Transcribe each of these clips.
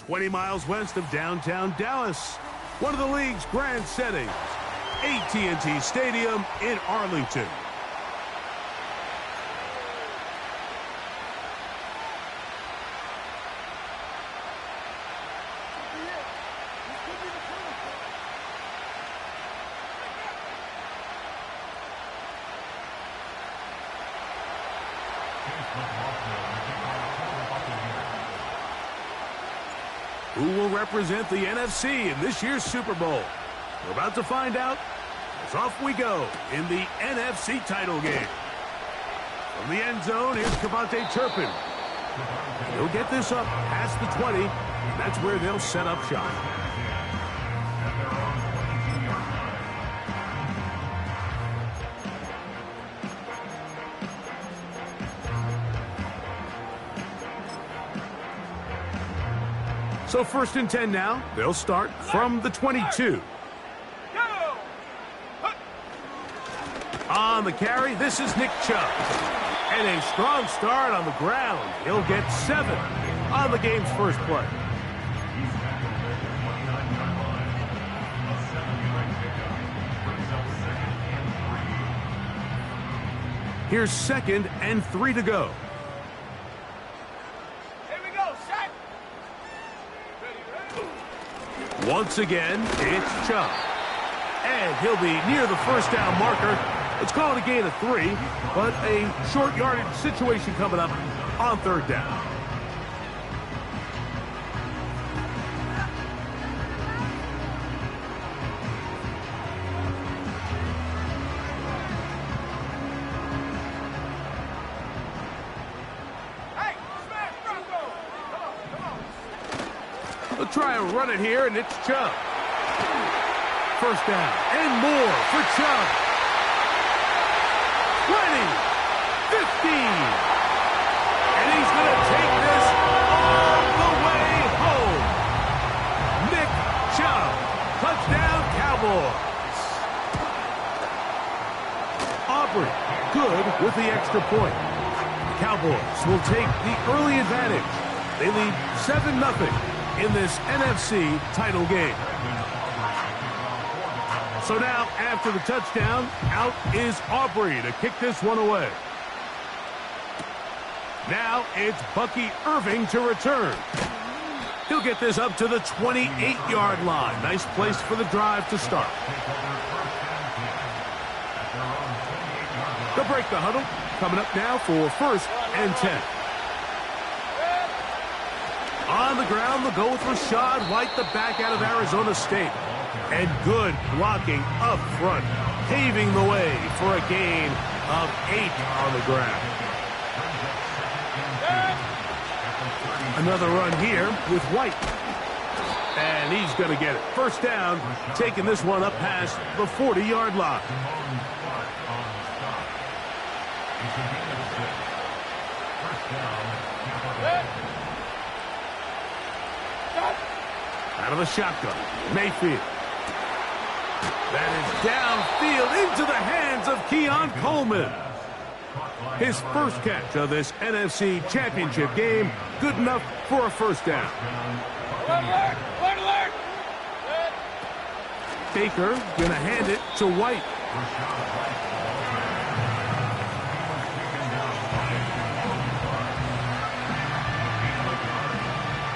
20 miles west of downtown Dallas. One of the league's grand settings, AT&T Stadium in Arlington. Who will represent the NFC in this year's Super Bowl? We're about to find out as off we go in the NFC title game. From the end zone, here's Cavante Turpin. He'll get this up past the 20, and that's where they'll set up shop. So 1st and 10 now. They'll start from the 22. On the carry, this is Nick Chubb. And a strong start on the ground. He'll get 7 on the game's first play. Here's 2nd and 3 to go. Once again, it's Chubb. And he'll be near the first down marker. Let's call it a gain of 3, but a short yardage situation coming up on 3rd down. They'll try and run it here, and it's Chubb. First down, and more for Chubb. 20, 15. And he's going to take this all the way home. Nick Chubb, touchdown Cowboys. Aubrey, good with the extra point. The Cowboys will take the early advantage. They lead 7-0. In this NFC title game. So now, after the touchdown, out is Aubrey to kick this one away. Now it's Bucky Irving to return. He'll get this up to the 28-yard line. Nice place for the drive to start. They'll break the huddle. Coming up now for 1st and 10. On the ground, they'll go with Rachaad White, the back out of Arizona State. And good blocking up front, paving the way for a gain of 8 on the ground. Another run here with White. And he's going to get it. First down, taking this one up past the 40-yard line. Out of the shotgun, Mayfield. That is downfield into the hands of Keon Coleman. His first catch of this NFC Championship game, good enough for a first down. Baker gonna hand it to White.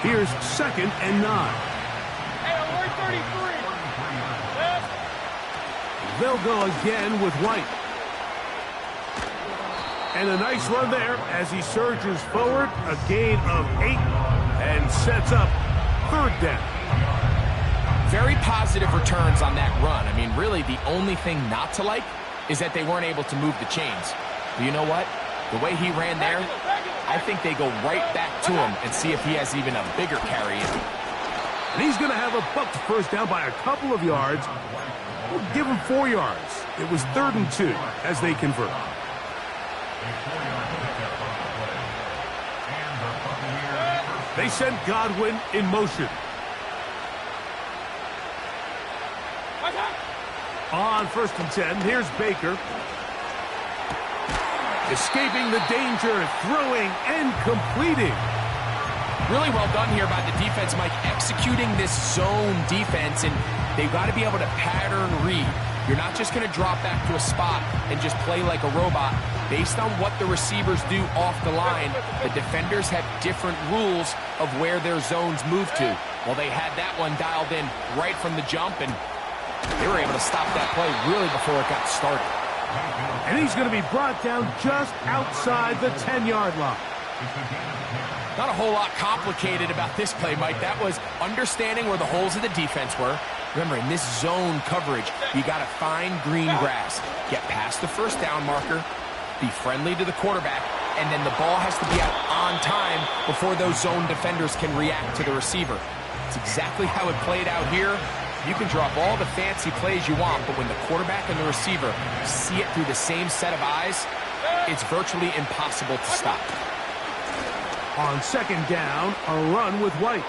Here's 2nd and 9. They'll go again with White. And a nice run there as he surges forward. A gain of 8 and sets up 3rd down. Very positive returns on that run. I mean, really, the only thing not to like is that they weren't able to move the chains. But you know what? The way he ran there, I think they go right back to him and see if he has even a bigger carry in him. And he's going to have a bucked first down by a couple of yards. We'll give him 4 yards. It was 3rd and 2 as they convert. They send Godwin in motion. On 1st and 10, here's Baker. Escaping the danger, throwing and completing. Really well done here by the defense, Mike, executing this zone defense, and they've got to be able to pattern read. You're not just going to drop back to a spot and just play like a robot. Based on what the receivers do off the line, the defenders have different rules of where their zones move to. Well, they had that one dialed in right from the jump, and they were able to stop that play really before it got started. And he's going to be brought down just outside the 10-yard line. Not a whole lot complicated about this play, Mike. That was understanding where the holes of the defense were. Remember, in this zone coverage, you got to find green grass, get past the first down marker, be friendly to the quarterback, and then the ball has to be out on time before those zone defenders can react to the receiver. It's exactly how it played out here. You can drop all the fancy plays you want, but when the quarterback and the receiver see it through the same set of eyes, it's virtually impossible to stop. On second down, a run with White.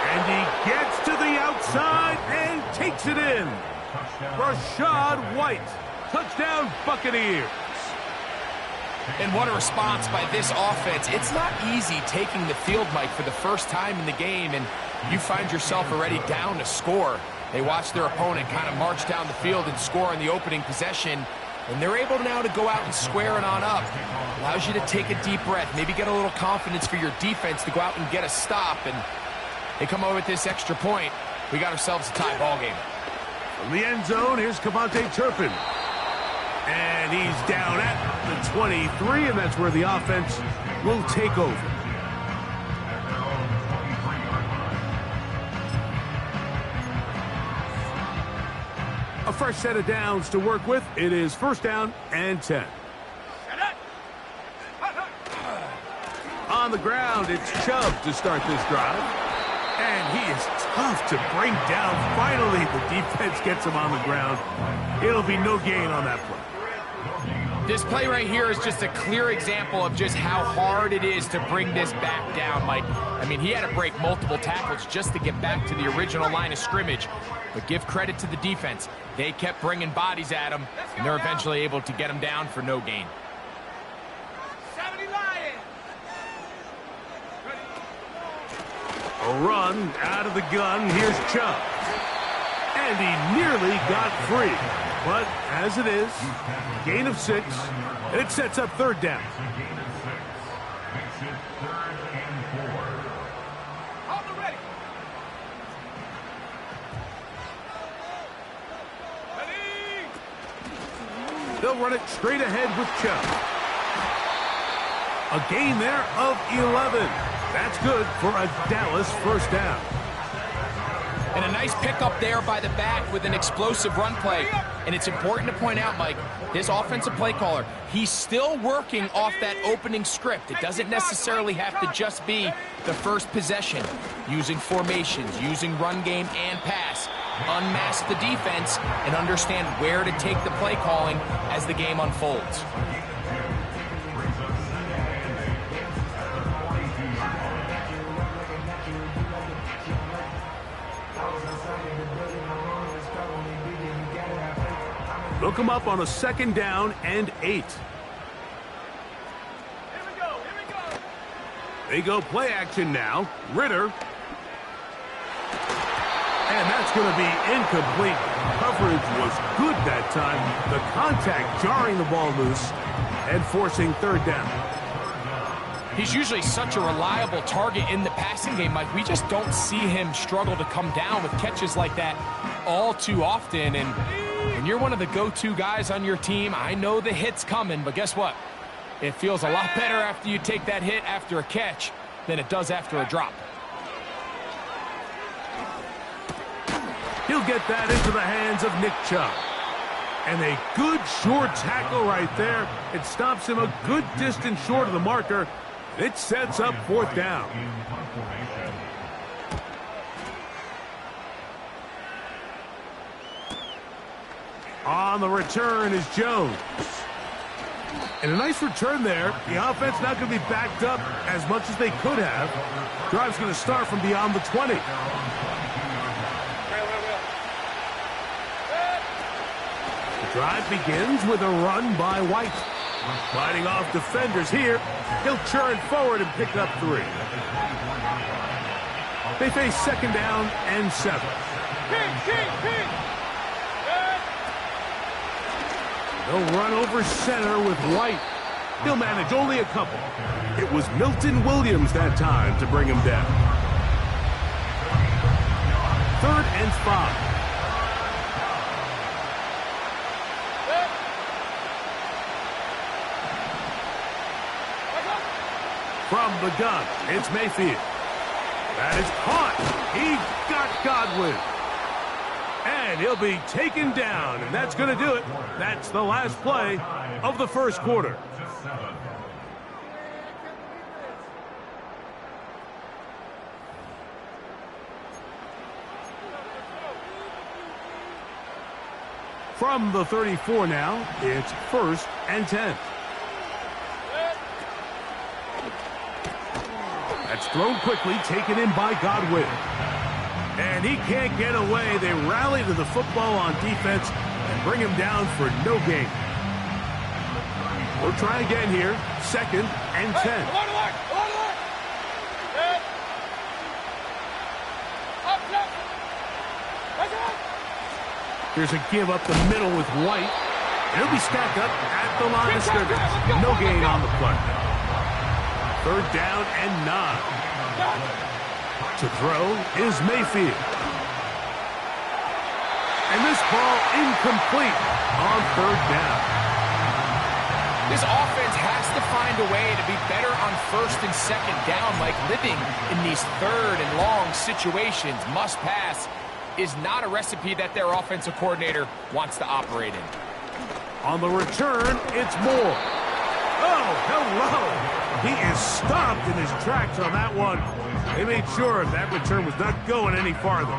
And he gets to the outside and takes it in. Rashad White. Touchdown, Buccaneers. And what a response by this offense. It's not easy taking the field, Mike, for the first time in the game, and you find yourself already down to score. They watch their opponent kind of march down the field and score in the opening possession, and they're able now to go out and square it on up. Allows you to take a deep breath, maybe get a little confidence for your defense to go out and get a stop, and they come over with this extra point. We got ourselves a tie ball game. From the end zone, here's Cavante Turpin. And he's down at the 23, and that's where the offense will take over. A fresh set of downs to work with. It is first down and 10. On the ground, it's Chubb to start this drive. And he is tough to bring down. Finally, the defense gets him on the ground. It'll be no gain on that play. This play right here is just a clear example of just how hard it is to bring this back down, Mike. I mean, he had to break multiple tackles just to get back to the original line of scrimmage. But give credit to the defense. They kept bringing bodies at him, and they're eventually able to get him down for no gain. A run out of the gun. Here's Chubb. And he nearly got free. But as it is, gain of 6, and it sets up third down. They'll run it straight ahead with Chubb. A gain there of 11. That's good for a Dallas first down. And a nice pickup there by the back with an explosive run play. And it's important to point out, Mike, this offensive play caller, he's still working off that opening script. It doesn't necessarily have to just be the first possession. Using formations, using run game and pass. Unmask the defense and understand where to take the play calling as the game unfolds. They'll come up on a second down and 8. They go play action now. Ritter. And that's going to be incomplete. Coverage was good that time. The contact jarring the ball loose and forcing third down. He's usually such a reliable target in the passing game, Mike. We just don't see him struggle to come down with catches like that all too often. And when you're one of the go-to guys on your team, I know the hit's coming, but guess what? It feels a lot better after you take that hit after a catch than it does after a drop. He'll get that into the hands of Nick Chubb. And a good short tackle right there. It stops him a good distance short of the marker. It sets up fourth down. On the return is Jones. And a nice return there. The offense not going to be backed up as much as they could have. Drive's going to start from beyond the 20. The drive begins with a run by White. Fighting off defenders here. He'll churn forward and pick up 3. They face second down and 7. They'll run over center with White. He'll manage only a couple. It was Milton Williams that time to bring him down. 3rd and 5. From the gun, it's Mayfield. That is caught. He got Godwin. And he'll be taken down, and that's going to do it. That's the last play of the first quarter. From the 34 now, it's 1st and 10. That's thrown quickly, taken in by Godwin. And he can't get away. They rally to the football on defense and bring him down for no gain. We'll try again here. 2nd and 10. Here's a give up the middle with White. He'll be stacked up at the line of scrimmage. No gain on the play. 3rd down and 9. To throw is Mayfield. And this ball incomplete on 3rd down. This offense has to find a way to be better on 1st and 2nd down, like living in these 3rd and long situations. Must pass is not a recipe that their offensive coordinator wants to operate in. On the return, it's Moore. Oh, hello. He is stopped in his tracks on that one. They made sure that return was not going any farther.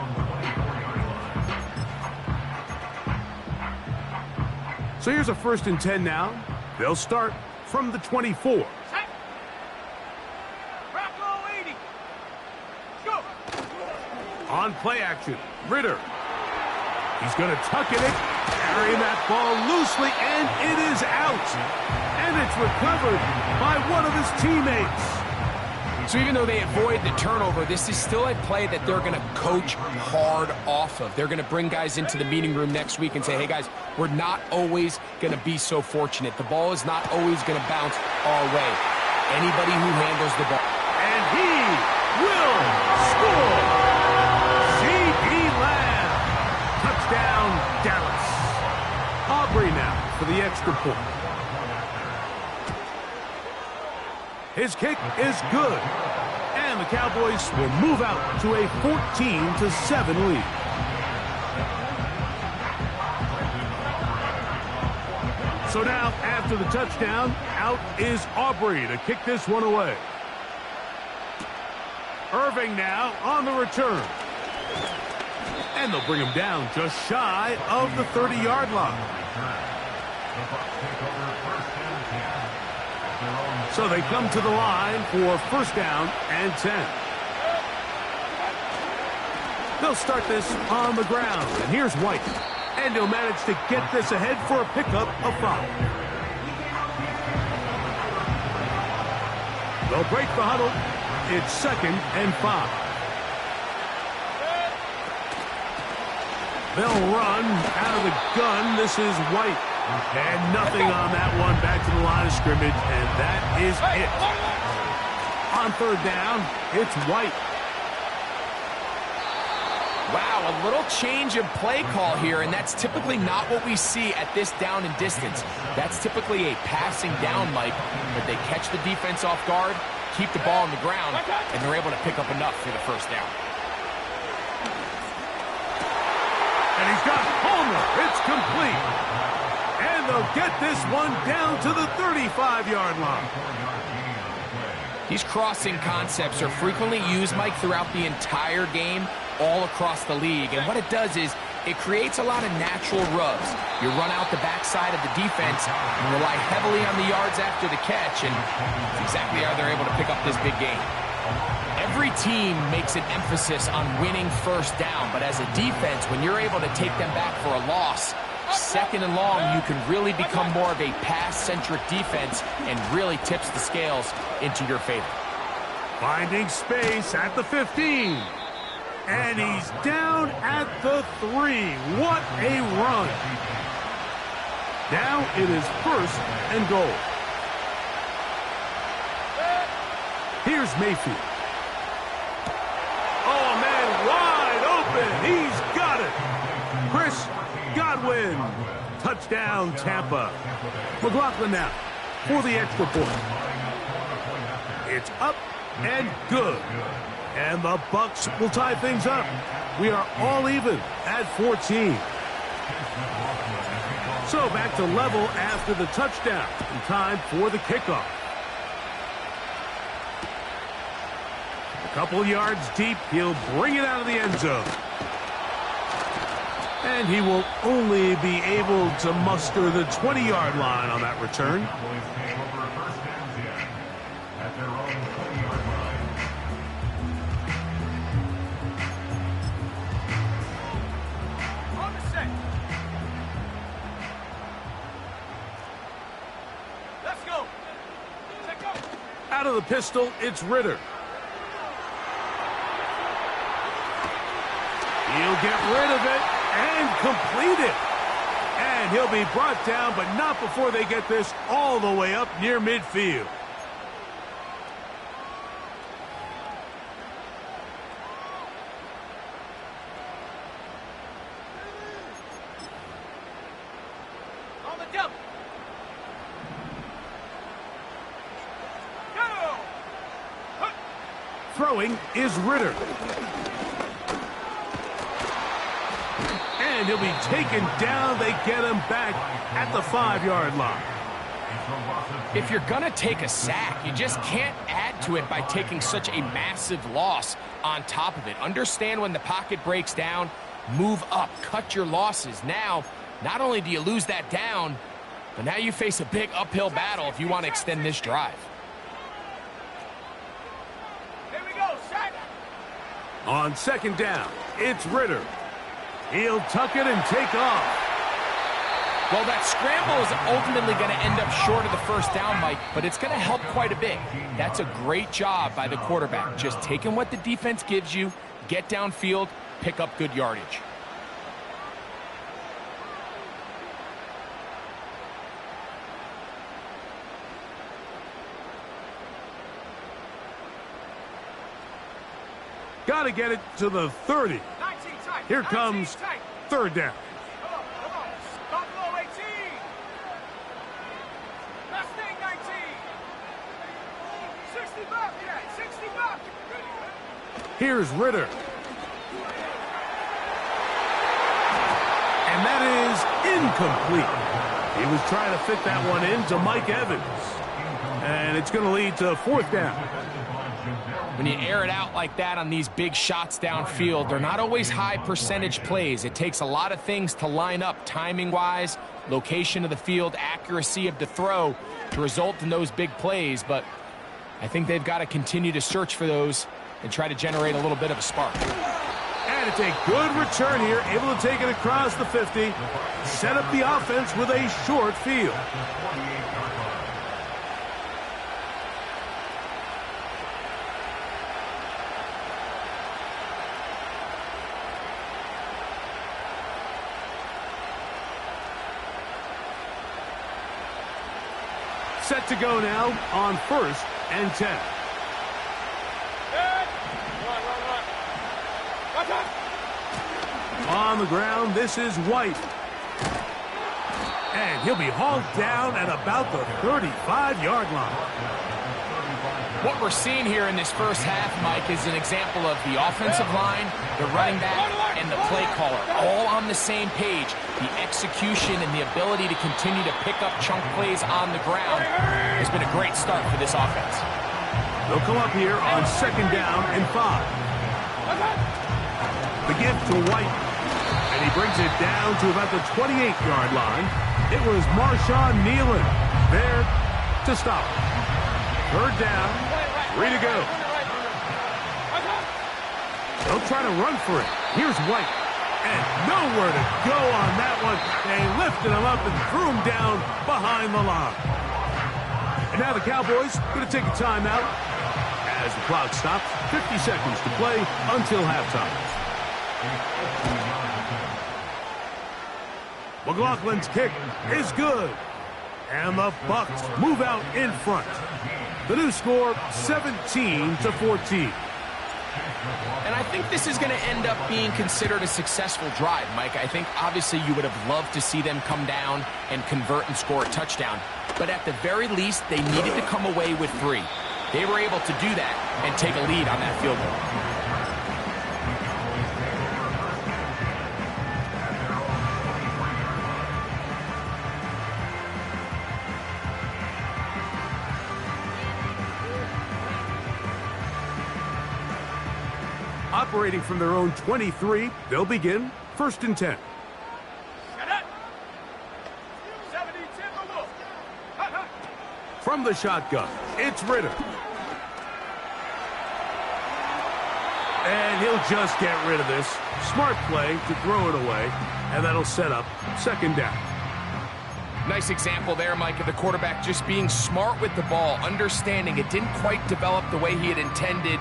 So here's a 1st and 10 now. They'll start from the 24. On play action, Ritter. He's going to tuck it in, carrying that ball loosely, and it is out. And it's recovered by one of his teammates. So even though they avoid the turnover, this is still a play that they're going to coach hard off of. They're going to bring guys into the meeting room next week and say, hey, guys, we're not always going to be so fortunate. The ball is not always going to bounce our way. Anybody who handles the ball. And he will score. Touchdown, Dallas. Aubrey now for the extra point. His kick is good. And the Cowboys will move out to a 14-7 lead. So now, after the touchdown, out is Aubrey to kick this one away. Irving now on the return. And they'll bring him down just shy of the 30-yard line. So they come to the line for 1st down and 10. They'll start this on the ground. And here's White. And he'll manage to get this ahead for a pickup of 5. They'll break the huddle. It's 2nd and 5. They'll run out of the gun. This is White. And nothing on that one. Back to the line of scrimmage, and that is it. On 3rd down, it's White. Wow, a little change of play call here, and that's typically not what we see at this down and distance. That's typically a passing down, Mike, but they catch the defense off guard, keep the ball on the ground, and they're able to pick up enough for the 1st down. And he's got Homer. It's complete. And they'll get this one down to the 35-yard line. These crossing concepts are frequently used, Mike, throughout the entire game, all across the league. And what it does is it creates a lot of natural rubs. You run out the backside of the defense and rely heavily on the yards after the catch, and that's exactly how they're able to pick up this big game. Every team makes an emphasis on winning 1st down, but as a defense, when you're able to take them back for a loss, 2nd and long, you can really become more of a pass-centric defense and really tips the scales into your favor. Finding space at the 15. And he's down at the 3. What a run. Now it is 1st and goal. Here's Mayfield. Oh, man, wide open. He's got it. Chris Godwin. Touchdown, Tampa. McLaughlin now for the extra point. It's up and good. And the Bucs will tie things up. We are all even at 14. So back to level after the touchdown. In time for the kickoff. A couple yards deep. He'll bring it out of the end zone. And he will only be able to muster the 20-yard line on that return. Out of the pistol, it's Ritter. He'll get rid of it and complete it. And he'll be brought down, but not before they get this all the way up near midfield. On the jump. Throwing is Ritter. And he'll be taken down. They get him back at the 5-yard line. If you're going to take a sack, you just can't add to it by taking such a massive loss on top of it. Understand when the pocket breaks down, move up, cut your losses. Now, not only do you lose that down, but now you face a big uphill battle if you want to extend this drive. On 2nd down, it's Ritter. He'll tuck it and take off. Well, that scramble is ultimately going to end up short of the 1st down, Mike, but it's going to help quite a bit. That's a great job by the quarterback. Just taking what the defense gives you, get downfield, pick up good yardage. Got to get it to the 30. Here comes 3rd down. Come on. Stop below 18. Last thing, 19. 60 back, yeah, 60 back. Here's Ritter. And that is incomplete. He was trying to fit that one into Mike Evans. And it's going to lead to 4th down. When you air it out like that on these big shots downfield, they're not always high percentage plays. It takes a lot of things to line up timing-wise, location of the field, accuracy of the throw to result in those big plays. But I think they've got to continue to search for those and try to generate a little bit of a spark. And it's a good return here, able to take it across the 50, set up the offense with a short field. Set to go now on 1st and 10. On the ground, this is White. And he'll be hauled down at about the 35-yard line. What we're seeing here in this 1st half, Mike, is an example of the offensive line, the running back, and the play caller all on the same page. The execution and the ability to continue to pick up chunk plays on the ground has been a great start for this offense. They'll come up here on 2nd down and 5. The give to White. And he brings it down to about the 28-yard line. It was Marshawn Nealon there to stop. 3rd down, 3 to go. They'll try to run for it. Here's White. And nowhere to go on that one. They lifted him up and threw him down behind the line. And now the Cowboys going to take a timeout as as the clock stops. 50 seconds to play until halftime. McLaughlin's kick is good. And the Bucks move out in front. The new score, 17-14. And I think this is going to end up being considered a successful drive, Mike. I think obviously you would have loved to see them come down and convert and score a touchdown. But at the very least, they needed to come away with 3. They were able to do that and take a lead on that field goal. Operating from their own 23, they'll begin 1st and 10. From the shotgun, it's Ritter. And he'll just get rid of this. Smart play to throw it away, and that'll set up 2nd down. Nice example there, Mike, of the quarterback just being smart with the ball, understanding it didn't quite develop the way he had intended.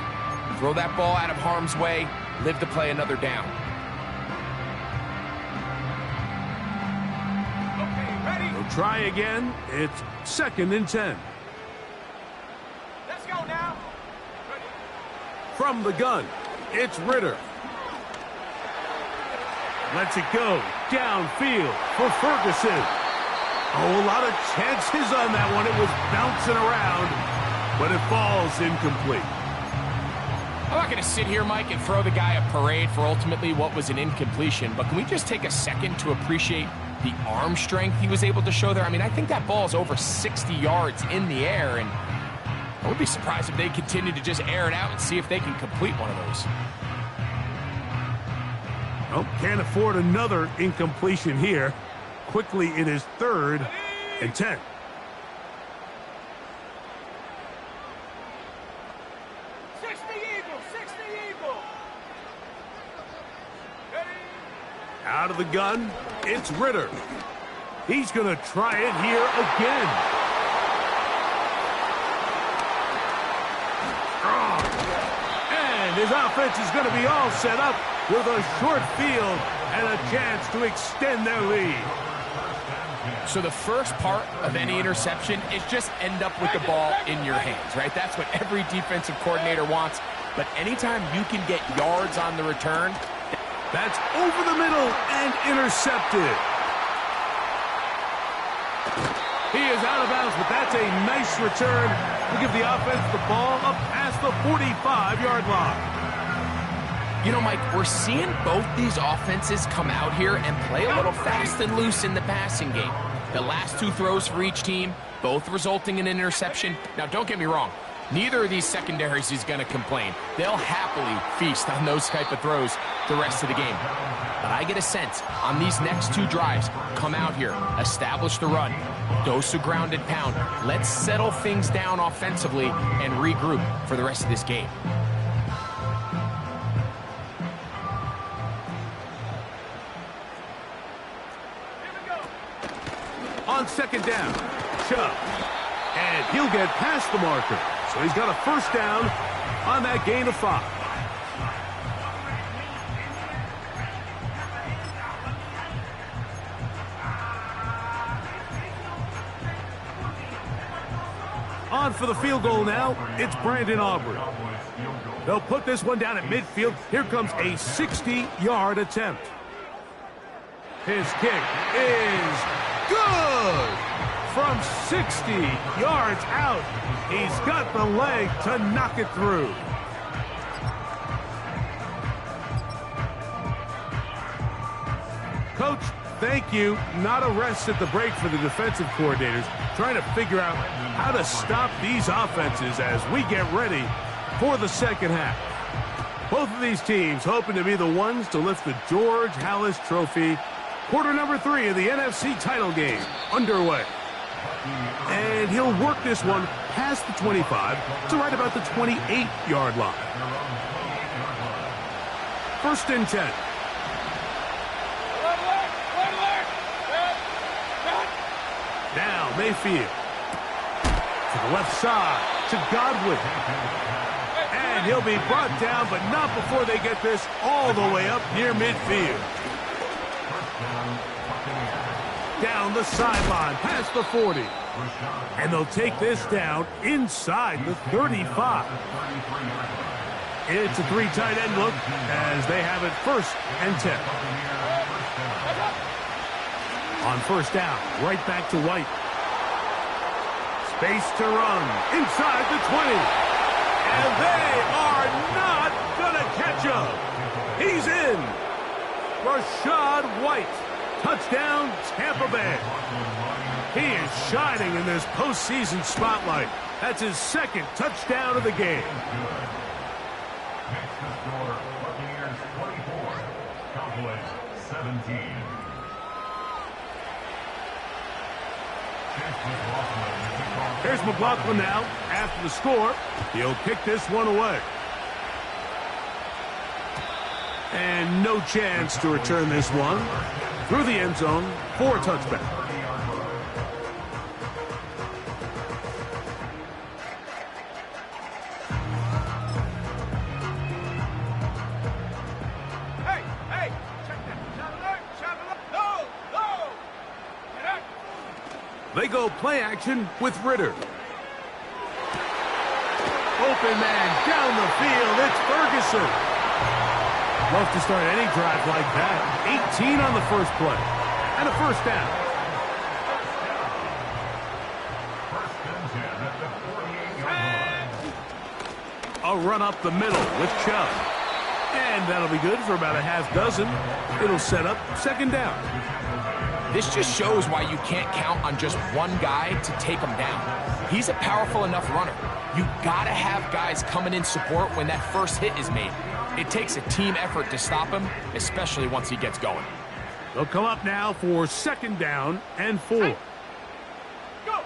Throw that ball out of harm's way, live to play another down. Okay, ready? They'll try again. It's 2nd and 10. Let's go now. Ready? From the gun, it's Ritter. Lets it go downfield for Ferguson. Oh, a lot of chances on that one. It was bouncing around, but it falls incomplete. I'm not going to sit here, Mike, and throw the guy a parade for ultimately what was an incompletion, but can we just take a second to appreciate the arm strength he was able to show there? I mean, I think that ball is over 60 yards in the air, and I would be surprised if they continue to just air it out and see if they can complete one of those. Oh, can't afford another incompletion here. Quickly in his 3rd and 10. Out of the gun, it's Ritter. He's going to try it here again. And his offense is going to be all set up with a short field and a chance to extend their lead. So the first part of any interception is just end up with the ball in your hands, right? That's what every defensive coordinator wants. But anytime you can get yards on the return, that's over the middle and intercepted. He is out of bounds, but that's a nice return to give the offense the ball up past the 45-yard line. You know, Mike, we're seeing both these offenses come out here and play a little fast and loose in the passing game. The last 2 throws for each team, both resulting in an interception. Now, don't get me wrong. Neither of these secondaries is going to complain. They'll happily feast on those type of throws the rest of the game. But I get a sense on these next 2 drives, come out here, establish the run, dose of ground and pound. Let's settle things down offensively and regroup for the rest of this game. On 2nd down, Chubb. And he'll get past the marker. So he's got a 1st down on that gain of 5. On for the field goal now, it's Brandon Aubrey. They'll put this one down at midfield. Here comes a 60-yard attempt. His kick is good! From 60 yards out, he's got the leg to knock it through. Coach, thank you. Not a rest at the break for the defensive coordinators, trying to figure out how to stop these offenses as we get ready for the 2nd half. Both of these teams hoping to be the ones to lift the George Halas Trophy. Quarter number 3 of the NFC title game underway. And he'll work this one past the 25 to right about the 28-yard line. 1st and 10. Now Mayfield to the left side to Godwin. And he'll be brought down, but not before they get this all the way up near midfield. Down the sideline, past the 40. And they'll take this down inside the 35. It's a 3 tight end look as they have it 1st and 10. On 1st down, right back to White. Space to run inside the 20. And they are not going to catch up. He's in. Rashad White. Touchdown, Tampa Bay. He is shining in this postseason spotlight. That's his 2nd touchdown of the game. Next to score, Buccaneers 24, Cowboys 17. Here's McLaughlin now. After the score, he'll kick this one away. And no chance to return this one through the end zone for a touchback. Hey, check that. Shot alert. No. Get up. They go play action with Ritter. Open man down the field. It's Ferguson. Love to start any drive like that. 18 on the first play. And a 1st down. A run up the middle with Chubb. And that'll be good for about a half dozen. It'll set up 2nd down. This just shows why you can't count on just one guy to take him down. He's a powerful enough runner. You gotta have guys coming in support when that first hit is made. It takes a team effort to stop him, especially once he gets going. They'll come up now for 2nd down and 4. Go.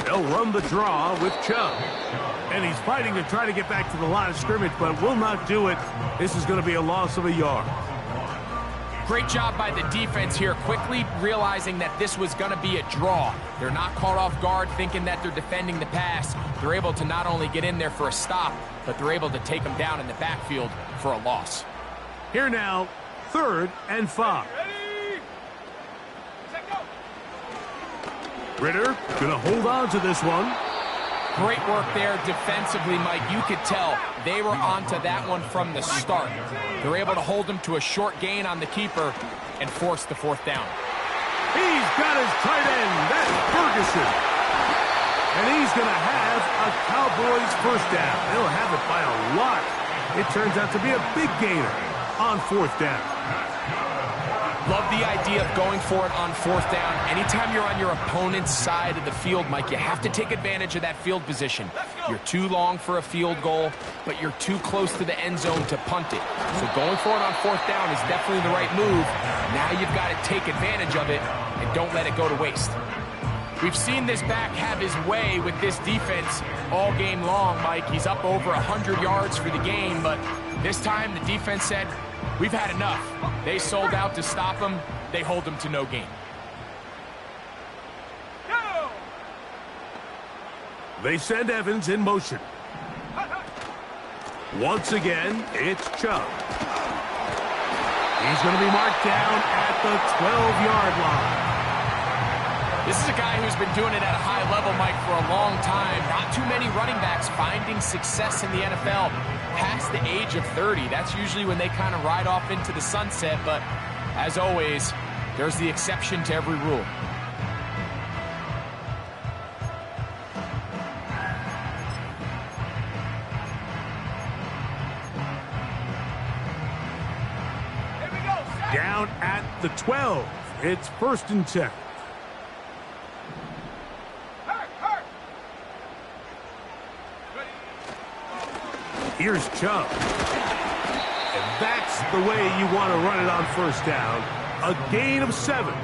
They'll run the draw with Chubb. And he's fighting to try to get back to the line of scrimmage, but will not do it. This is going to be a loss of a yard. Great job by the defense here, quickly realizing that this was going to be a draw. They're not caught off guard thinking that they're defending the pass. They're able to not only get in there for a stop, but they're able to take them down in the backfield for a loss. Here now, 3rd and 5. Ready. Set, go. Ritter going to hold on to this one. Great work there defensively, Mike. You could tell they were onto that one from the start. They're able to hold him to a short gain on the keeper and force the 4th down. He's got his tight end. That's Ferguson. And he's going to have a Cowboys 1st down. They'll have it by a lot. It turns out to be a big gainer on 4th down. Love the idea of going for it on 4th down. Anytime you're on your opponent's side of the field, Mike, you have to take advantage of that field position. You're too long for a field goal, but you're too close to the end zone to punt it. So going for it on 4th down is definitely the right move. Now you've got to take advantage of it and don't let it go to waste. We've seen this back have his way with this defense all game long, Mike. He's up over 100 yards for the game, but this time the defense said, we've had enough. They sold out to stop him. They hold him to no gain. Go. They send Evans in motion. Once again, it's Chubb. He's going to be marked down at the 12-yard line. This is a guy who's been doing it at a high level, Mike, for a long time. Not too many running backs finding success in the NFL past the age of 30. That's usually when they kind of ride off into the sunset, but as always, there's the exception to every rule. Here we go. Set. Down at the 12. It's 1st and 10. Hurt. Ready. Here's Chubb. And that's the way you want to run it on 1st down. A gain of 7.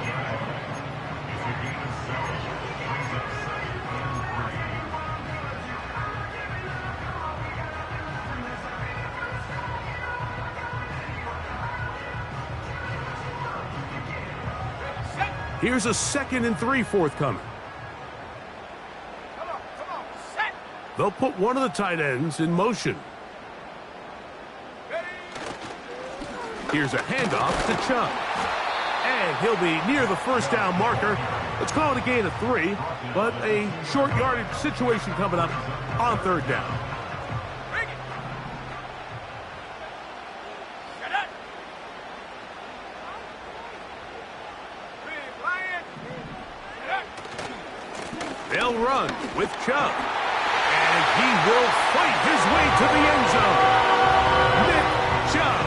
Here's a 2nd and 3 forthcoming. Come on. Set. They'll put one of the tight ends in motion. Here's a handoff to Chubb. And he'll be near the first down marker. Let's call it a gain of 3, but a short yardage situation coming up on third down. They'll run with Chubb. And he will fight his way to the end zone. Nick Chubb.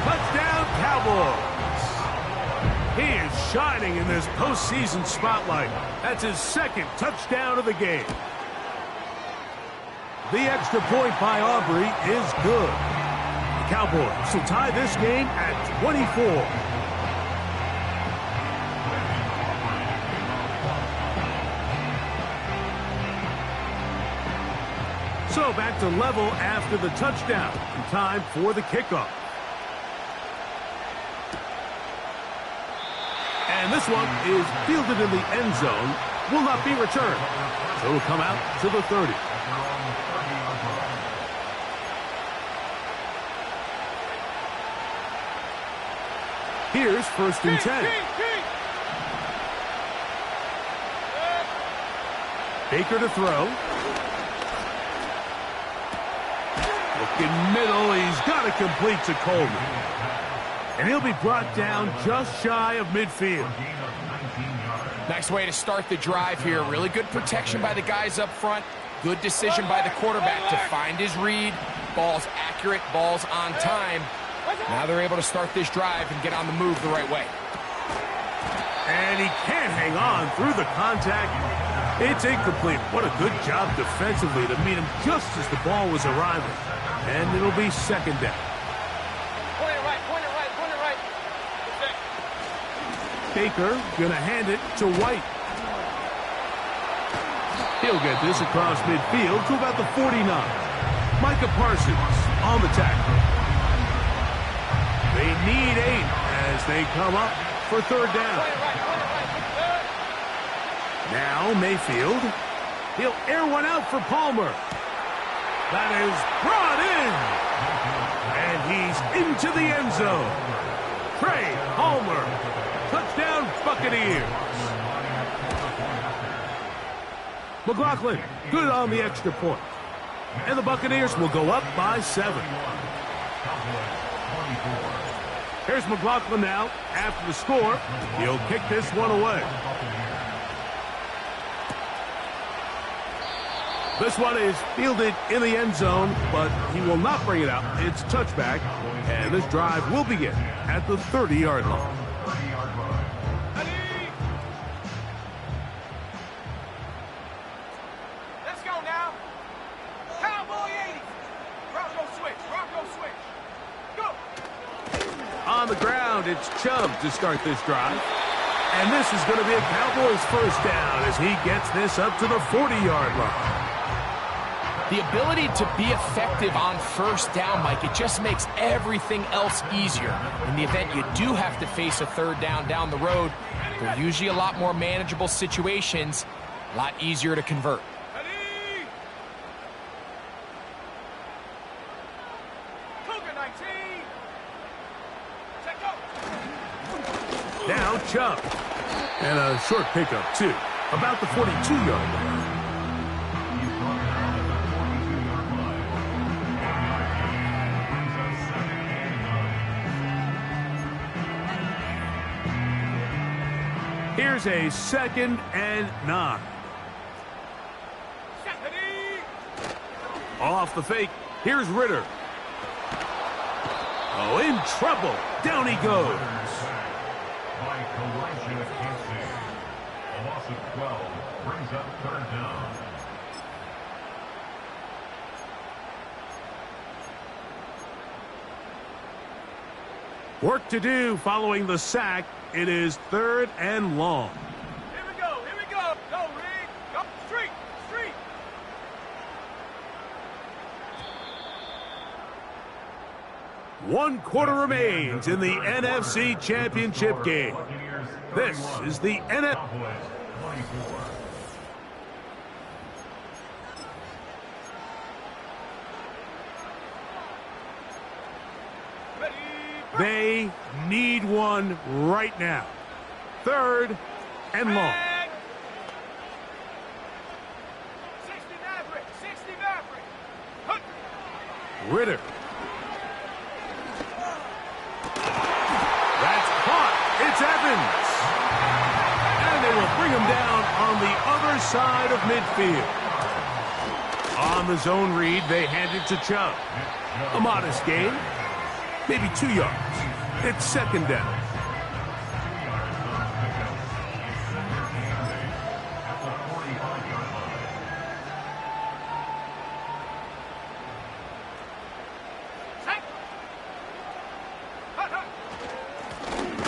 Touchdown, Cowboys. He is shining in this postseason spotlight. That's his second touchdown of the game. The extra point by Aubrey is good. The Cowboys will tie this game at 24. So back to level after the touchdown. Time for the kickoff. And this one is fielded in the end zone. Will not be returned. So it'll come out to the 30. Here's 1st and 10. Baker to throw. In middle, he's got it complete to Coleman. And he'll be brought down just shy of midfield. Nice way to start the drive here. Really good protection by the guys up front. Good decision by the quarterback to find his read. Ball's accurate, ball's on time. Now they're able to start this drive and get on the move the right way. And he can't hang on through the contact. It's incomplete. What a good job defensively to meet him just as the ball was arriving. And it'll be 2nd down. Point it right, point it right, point it right. Baker gonna hand it to White. He'll get this across midfield to about the 49. Micah Parsons on the tackle. They need 8 as they come up for 3rd down. Now Mayfield. He'll air one out for Palmer. That is brought in. And he's into the end zone. Trey Palmer. Touchdown, Buccaneers. McLaughlin, good on the extra point. And the Buccaneers will go up by 7. Here's McLaughlin now. After the score, he'll kick this one away. This one is fielded in the end zone, but he will not bring it out. It's touchback, and this drive will begin at the 30-yard line. Let's go now. Cowboy 80. Bronco switch, Bronco switch. Go. On the ground, it's Chubb to start this drive. And this is going to be a Cowboys 1st down as he gets this up to the 40-yard line. The ability to be effective on 1st down, Mike, it just makes everything else easier. In the event you do have to face a 3rd down the road, they're usually a lot more manageable situations, a lot easier to convert. Now Chubb. And a short pickup, too. About the 42-yard line. Here's a 2nd and 9. Off the fake. Here's Ritter. Oh, in trouble. Down he goes. A loss of 12 brings up 3rd down. Work to do following the sack. It is 3rd and long. Here we go, here we go. Go, Reed. Go, street, street. One quarter remains in the NFC Championship game. This is the NFC. They need one right now. 3rd and long. 60 Maverick, 60 Maverick. Hunt. Ritter. That's caught. It's Evans. And they will bring him down on the other side of midfield. On the zone read, they hand it to Chubb. A modest gain. Maybe 2 yards. It's 2nd down.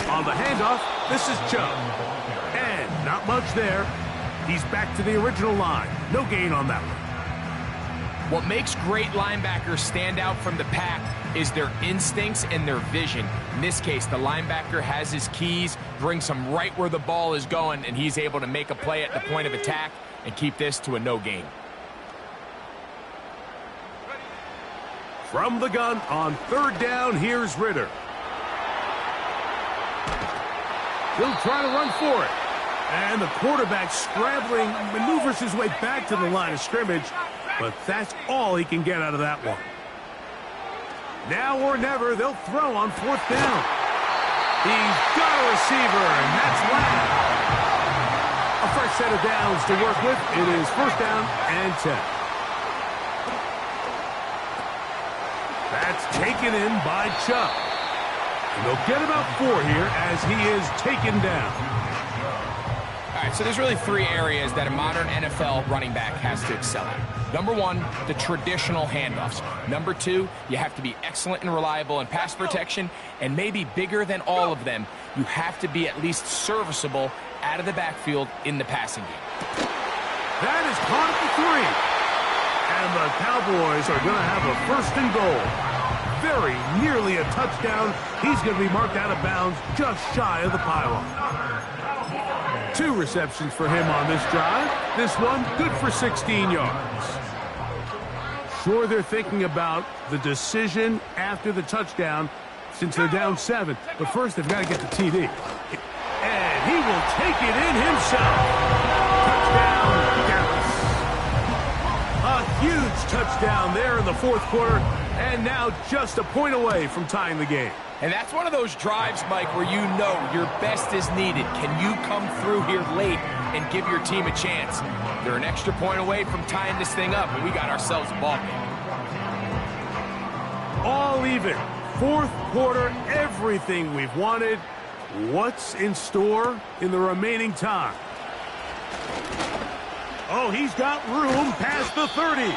On the handoff, this is Chubb. And not much there. He's back to the original line. No gain on that one. What makes great linebackers stand out from the pack is their instincts and their vision. In this case, the linebacker has his keys, brings him right where the ball is going, and he's able to make a play at the point of attack and keep this to a no gain. From the gun on 3rd down, here's Ritter. He'll try to run for it. And the quarterback scrambling, maneuvers his way back to the line of scrimmage, but that's all he can get out of that one. Now or never, they'll throw on 4th down. He's got a receiver, and that's Lamb. A fresh set of downs to work with. It is 1st down and 10. That's taken in by Chubb. And they'll get about 4 here as he is taken down. All right, so there's really 3 areas that a modern NFL running back has to excel at. Number 1, the traditional handoffs. Number 2, you have to be excellent and reliable in pass protection. And maybe bigger than all of them, you have to be at least serviceable out of the backfield in the passing game. That is caught at the 3. And the Cowboys are going to have a 1st and goal. Very nearly a touchdown. He's going to be marked out of bounds just shy of the pylon. 2 receptions for him on this drive. This one good for 16 yards. Sure, they're thinking about the decision after the touchdown since they're down 7. But first, they've got to get the TD. And he will take it in himself. Touchdown, Dallas. A huge touchdown there in the 4th quarter. And now just a point away from tying the game. And that's one of those drives, Mike, where you know your best is needed. Can you come through here late and give your team a chance? They're an extra point away from tying this thing up, and we got ourselves a ball game. All even. 4th quarter, everything we've wanted. What's in store in the remaining time? Oh, he's got room past the 30.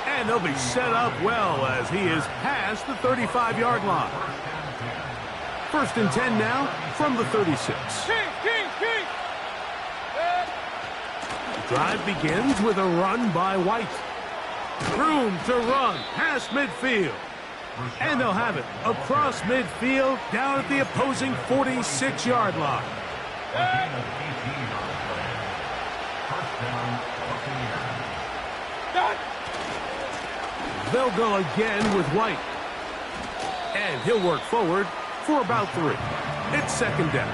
And they'll be set up well as he is past the 35-yard line. 1st and 10 now from the 36. The drive begins with a run by White. Room to run past midfield. And they'll have it across midfield down at the opposing 46-yard line. They'll go again with White. And he'll work forward for about 3. It's 2nd down.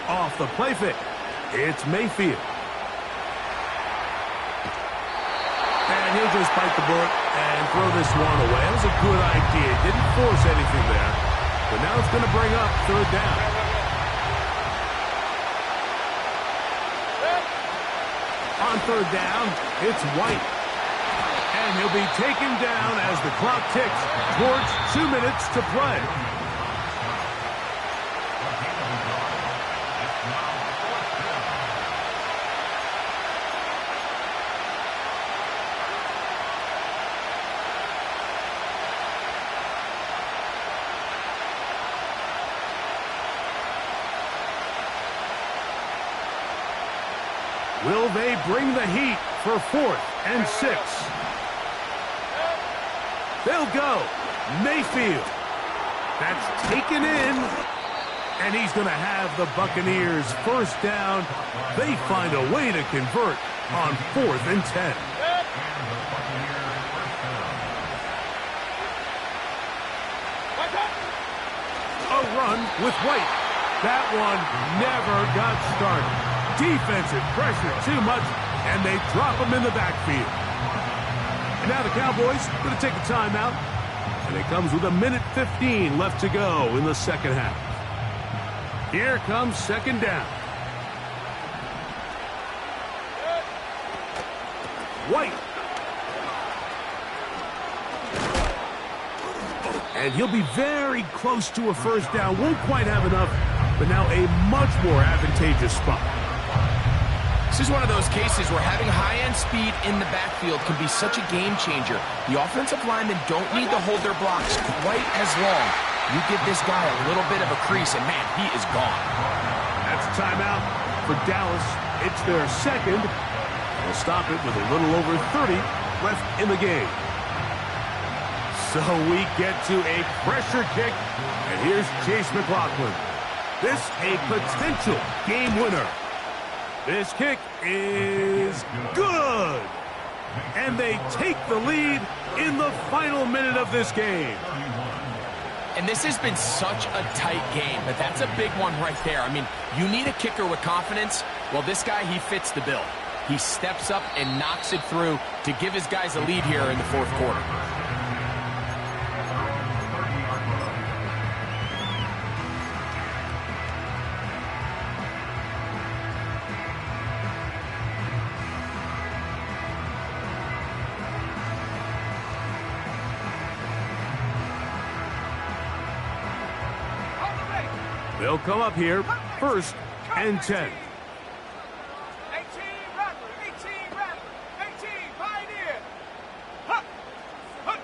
Off the play fake. It's Mayfield. And he'll just bite the bullet and throw this one away. That was a good idea. Didn't force anything there. But now it's going to bring up 3rd down. On 3rd down, it's White. And he'll be taken down as the clock ticks towards 2 minutes to play. Will they bring the heat for 4th and 6? They'll go. Mayfield. That's taken in. And he's going to have the Buccaneers first down. They find a way to convert on 4th and 10. A run with White. That one never got started. Defensive pressure too much, and they drop him in the backfield. And now the Cowboys going to take a timeout, and it comes with 1:15 left to go in the second half. Here comes second down. White. And he'll be very close to a first down. Won't quite have enough, but now a much more advantageous spot. This is one of those cases where having high-end speed in the backfield can be such a game changer. The offensive linemen don't need to hold their blocks quite as long. You give this guy a little bit of a crease, and man, he is gone. That's a timeout for Dallas. It's their second. They'll stop it with a little over 30 left in the game. So we get to a pressure kick, and here's Chase McLaughlin. This a potential game winner. This kick is good. And they take the lead in the final minute of this game. And this has been such a tight game, but that's a big one right there. I mean, you need a kicker with confidence. Well, this guy, he fits the bill. He steps up and knocks it through to give his guys a lead here in the fourth quarter. They'll come up here, 1st and 10. 18 Rattler, 18 Rattler, 18 Pioneer. Hup, hup.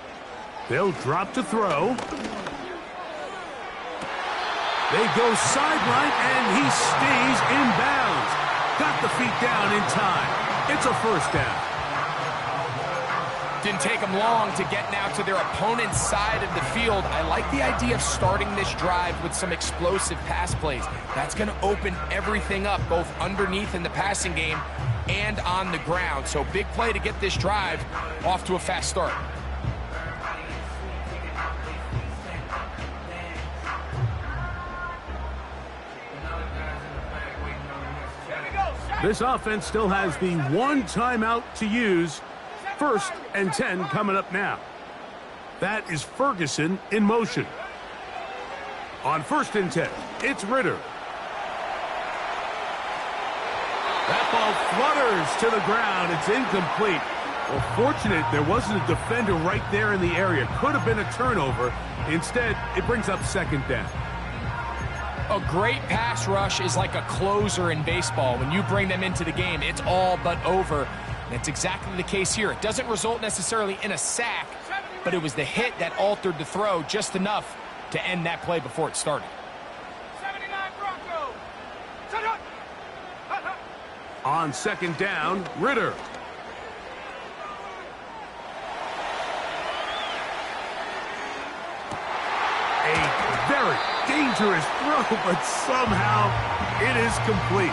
They'll drop to throw. They go sideline, and he stays in bounds. Got the feet down in time. It's a first down. Didn't take them long to get now to their opponent's side of the field. I like the idea of starting this drive with some explosive pass plays. That's going to open everything up, both underneath in the passing game and on the ground. So big play to get this drive off to a fast start. This offense still has the one timeout to use. 1st and 10 coming up now. That is Ferguson in motion. On 1st and 10, it's Ritter. That ball flutters to the ground. It's incomplete. Well, fortunate there wasn't a defender right there in the area. Could have been a turnover. Instead, it brings up second down. A great pass rush is like a closer in baseball. When you bring them into the game, it's all but over. That's exactly the case here. It doesn't result necessarily in a sack, but it was the hit that altered the throw just enough to end that play before it started. 79 Bronco. Shut up. On second down, Ritter. A very dangerous throw, but somehow it is complete.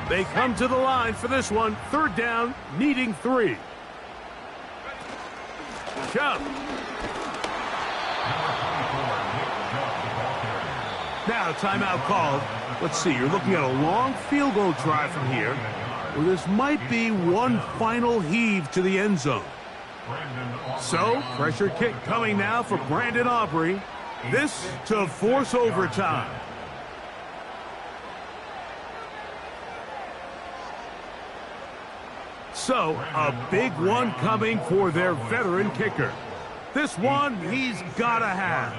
They come to the line for this one. 3rd down, needing 3. Chubb. Now, timeout called. Let's see, you're looking at a long field goal drive from here. Well, this might be one final heave to the end zone. So, pressure kick coming now for Brandon Aubrey. This to force overtime. So, a big one coming for their veteran kicker. This one he's got to have.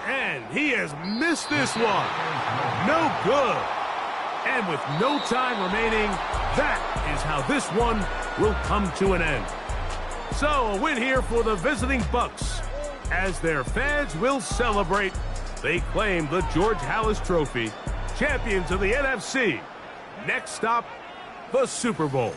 And he has missed this one. No good. And with no time remaining, that is how this one will come to an end. So, a win here for the visiting Bucks. As their fans will celebrate, they claim the George Halas Trophy, champions of the NFC. Next stop, the Super Bowl.